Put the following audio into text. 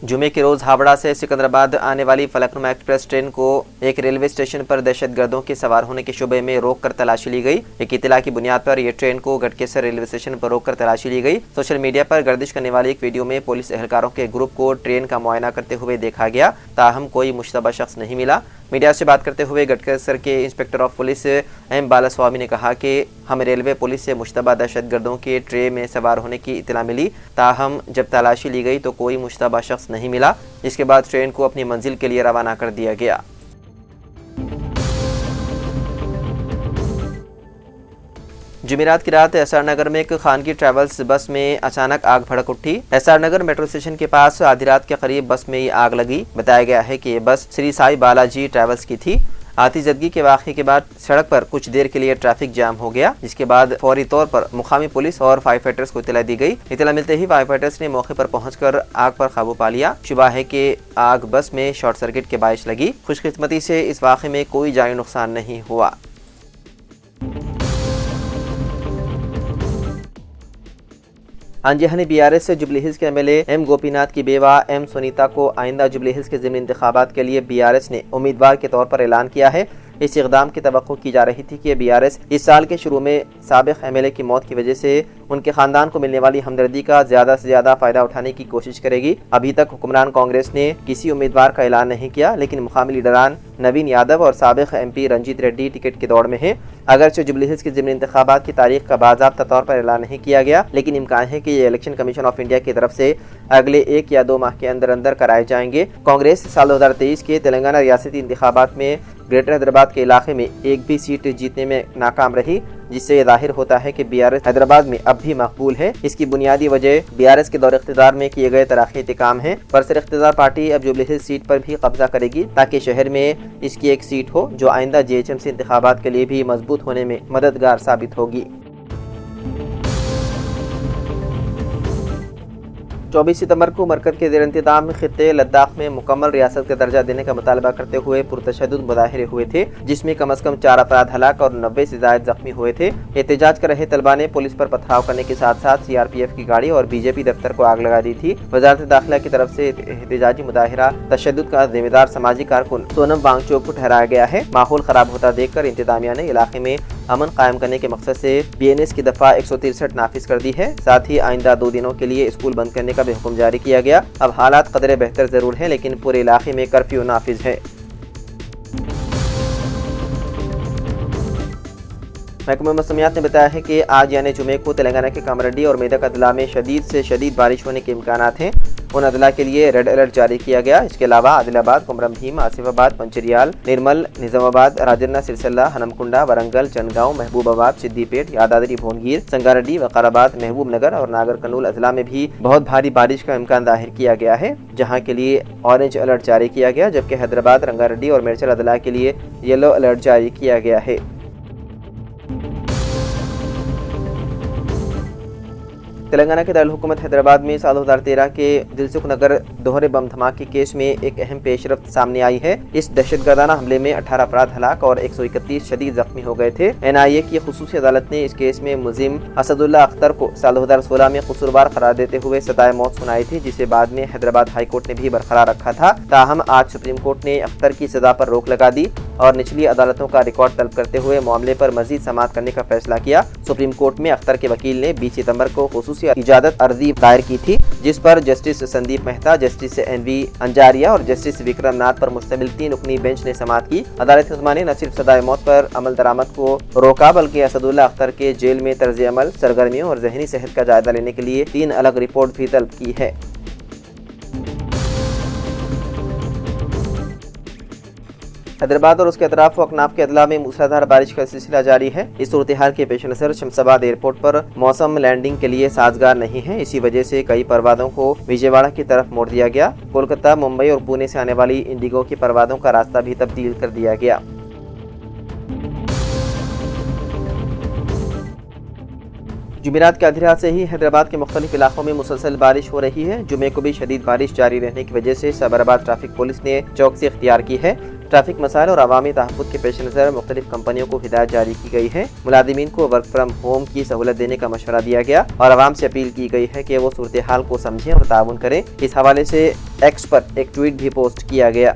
जुमे के रोज हावड़ा से सिकंदराबाद आने वाली फलकनुमा एक्सप्रेस ट्रेन को एक रेलवे स्टेशन पर दहशतगर्दों के सवार होने के शुबे में रोककर तलाशी ली गई। एक इत्तला की बुनियाद पर यह ट्रेन को गटकेसर रेलवे स्टेशन पर रोककर तलाशी ली गई। सोशल मीडिया पर गर्दिश करने वाली एक वीडियो में पुलिस एहलकारों के ग्रुप को ट्रेन का मुआयना करते हुए देखा गया, ताहम कोई मुश्तबा शख्स नहीं मिला। मीडिया से बात करते हुए गटकेसर के inspector of police M Balaswamy ने कहा कि हमें रेलवे पुलिस से मुश्तबा दहशतगर्दों के ट्रेन में सवार होने की इत्तला मिली, ताहम जब तलाशी ली गई तो कोई मुश्तबा शख्स नहीं मिला। इसके बाद ट्रेन को अपनी मंजिल के लिए रवाना कर दिया गया। जुमेरात की रात एसआर नगर में एक खानगी ट्रैवल्स बस में अचानक आग भड़क उठी। एसआर नगर मेट्रो स्टेशन के पास आधी रात के करीब बस में आग लगी। बताया गया है कि ये बस श्री साई बालाजी ट्रैवल्स की थी। आतिशबाजी के वाक़े के बाद सड़क पर कुछ देर के लिए ट्रैफिक जाम हो गया, जिसके बाद फौरी तौर पर मुकामी पुलिस और फायर फाइटर्स को इत्तला दी गई। इत्तला मिलते ही फायर फाइटर्स ने मौके पर पहुंचकर आग पर काबू पा लिया। शुबा है कि आग बस में शॉर्ट सर्किट के बायस लगी। खुशकिस्मती से इस वाक़े में कोई जानी नुकसान नहीं हुआ। आंजहनी बीआरएस से जुबली हिल्स के एमएलए एम गोपीनाथ की बेवा एम सुनीता को आइंदा जुबली हिल्स के ज़िमनी इंतखाबात के लिए बीआरएस ने उम्मीदवार के तौर पर ऐलान किया है। इस इक़दाम की तवक्को की जा रही थी कि बीआरएस इस साल के शुरू में साबिक़ एमएलए की मौत की वजह से उनके खानदान को मिलने वाली हमदर्दी का ज़्यादा से ज़्यादा फ़ायदा उठाने की कोशिश करेगी। अभी तक हुक्मरान कांग्रेस ने किसी उम्मीदवार का ऐलान नहीं किया, लेकिन मुकामी लीडरान नवीन यादव और साबिक़ एमपी रंजीत रेड्डी टिकट की दौड़ में हैं। अगरचे जुबली हिल्स के ज़िमनी इंतखाबात की तारीख का बाज़ाब्ता तौर पर ऐलान नहीं किया गया, लेकिन इम्कान है कि ये इलेक्शन कमीशन ऑफ इंडिया की तरफ से अगले 1 या 2 माह के अंदर अंदर कराए जाएंगे। कांग्रेस साल 2023 के तेलंगाना रियासती इंतखाबात में ग्रेटर हैदराबाद के इलाके में एक भी सीट जीतने में नाकाम रही, जिससे जाहिर होता है कि बीआरएस हैदराबाद में अब भी मकबूल है। इसकी बुनियादी वजह बीआरएस के दौर इख्तिदार में किए गए तराक़ी इंतकाम है। बरसर इख्तिदार पार्टी अब जुबली हिल्स सीट पर भी कब्जा करेगी, ताकि शहर में इसकी एक सीट हो जो आइंदा जीएचएमसी इंतखाबात के लिए भी मजबूत होने में मददगार साबित होगी। 24 सितंबर को मरकज़ के ज़ेर इंतज़ाम खित्ते लद्दाख में मुकम्मल रियासत का दर्जा देने का मुतालबा करते हुए पुरतशद्दुद मुज़ाहिरे हुए थे, जिसमें कम अज़ कम 4 अफराद हलाक और 90 से ज़ायद ज़ख्मी हुए थे। एहतजाज कर रहे तलबा ने पुलिस पर पथराव करने के साथ साथ सीआरपीएफ की गाड़ी और बीजेपी दफ्तर को आग लगा दी थी। वज़ारत दाखिला की तरफ से एहतजाजी मुज़ाहिरा तशद्दुद का जिम्मेदार समाजी कारकुन सोनम वांगचुक को ठहराया गया है। माहौल ख़राब होता देखकर इंतज़ामिया ने इलाके में अमन कायम करने के मकसद से बीएनएस की दफ़ा 163 नाफिज कर दी है। साथ ही आइंदा 2 दिनों के लिए स्कूल बंद करने का भी हुक्म जारी किया गया। अब हालात कदरे बेहतर जरूर है, लेकिन पूरे इलाके में कर्फ्यू नाफिज है। महकमा मौसमियात ने बताया है कि आज यानी जुमे को तेलंगाना के कामारेड्डी और मेदक अदला में शदीद से शदीद बारिश होने के इम्कानात हैं। उन अदला के लिए रेड अलर्ट जारी किया गया। इसके अलावा आदिलाबाद, कुमरम भीम, आसिफाबाद, पंचरियाल, निर्मल, निजामाबाद, राजन्ना, सिरसल्ला, हनमकुंडा, वरंगल, चंदगांव, महबूबाबाद, सिद्दीपेट, यादाद्री, भोनगीर, संगारेड्डी, वकाराबाद, महबूब नगर और नागर कर्नूल अजला में भी बहुत भारी बारिश का इम्कान जाहिर किया गया है, जहाँ के लिए ऑरेंज अलर्ट जारी किया गया, जबकि हैदराबाद, रंगारेड्डी और मेरचल अदला के लिए येलो अलर्ट जारी किया गया है। तेलंगाना के दारुल-हुकूमत हैदराबाद में साल 2013 के दिलसुख नगर दोहरे बम धमाके केस में एक अहम पेशरफ्त सामने आई है। इस दहशतगर्दाना हमले में 18 अफराद हलाक और 131 शदीद जख्मी हो गए थे। एनआईए की खुसूसी अदालत ने इस केस में मुलजिम असदुल्ला अख्तर को साल 2016 में कसूरवार करार देते हुए सजाए मौत सुनाई थी, जिसे बाद में हैदराबाद हाई कोर्ट ने भी बरकरार रखा था। ताहम आज सुप्रीम कोर्ट ने अख्तर की सजा पर रोक लगा दी और निचली अदालतों का रिकॉर्ड तलब करते हुए मामले पर मजीद समाअत करने का फैसला किया। सुप्रीम कोर्ट में अख्तर के वकील ने 20 सितंबर को खुसूसी इजाजत अर्जी दायर की थी, जिस पर justice Sandeep Mehta, justice NV Anjaria और जस्टिस विक्रम नाथ पर मुश्तमिल 3 रुकनी बेंच ने समाअत की। अदालत उज़्मा ने न सिर्फ सदाए मौत पर अमल दरामद को रोका, बल्कि असदुल्ला अख्तर के जेल में तर्ज अमल, सरगर्मियों और जहनी सेहत का जायजा लेने के लिए 3 अलग रिपोर्ट भी तलब की है। हैदराबाद और उसके अतराफ व अकनाफ के अदला में मूसलाधार बारिश का सिलसिला जारी है। इस सूरत हाल के पेश नज़र शमशाबाद एयरपोर्ट पर मौसम लैंडिंग के लिए साजगार नहीं है। इसी वजह से कई परवाज़ों को विजयवाड़ा की तरफ मोड़ दिया गया। कोलकाता, मुंबई और पुणे से आने वाली इंडिगो की परवाज़ों का रास्ता भी तब्दील कर दिया गया। जुमेरात की आधी रात से ही हैदराबाद के मुख्तलिफ इलाकों में मुसलसल बारिश हो रही है। जुमे को भी शदीद बारिश जारी रहने की वजह से साबराबाद ट्रैफिक पुलिस ने चौकसी इख्तियार की है। ट्रैफिक मसाइल और अवामी तहफ़्फ़ुज़ के पेश नज़र मुख्तलिफ कंपनियों को हिदायत जारी की गई है। मुलाजिमीन को वर्क फ्राम होम की सहूलत देने का मशवरा दिया गया और आवाम से अपील की गई है कि वो सूरत हाल को समझें और ताउन करें। इस हवाले से एक्स पर एक ट्वीट भी पोस्ट किया गया।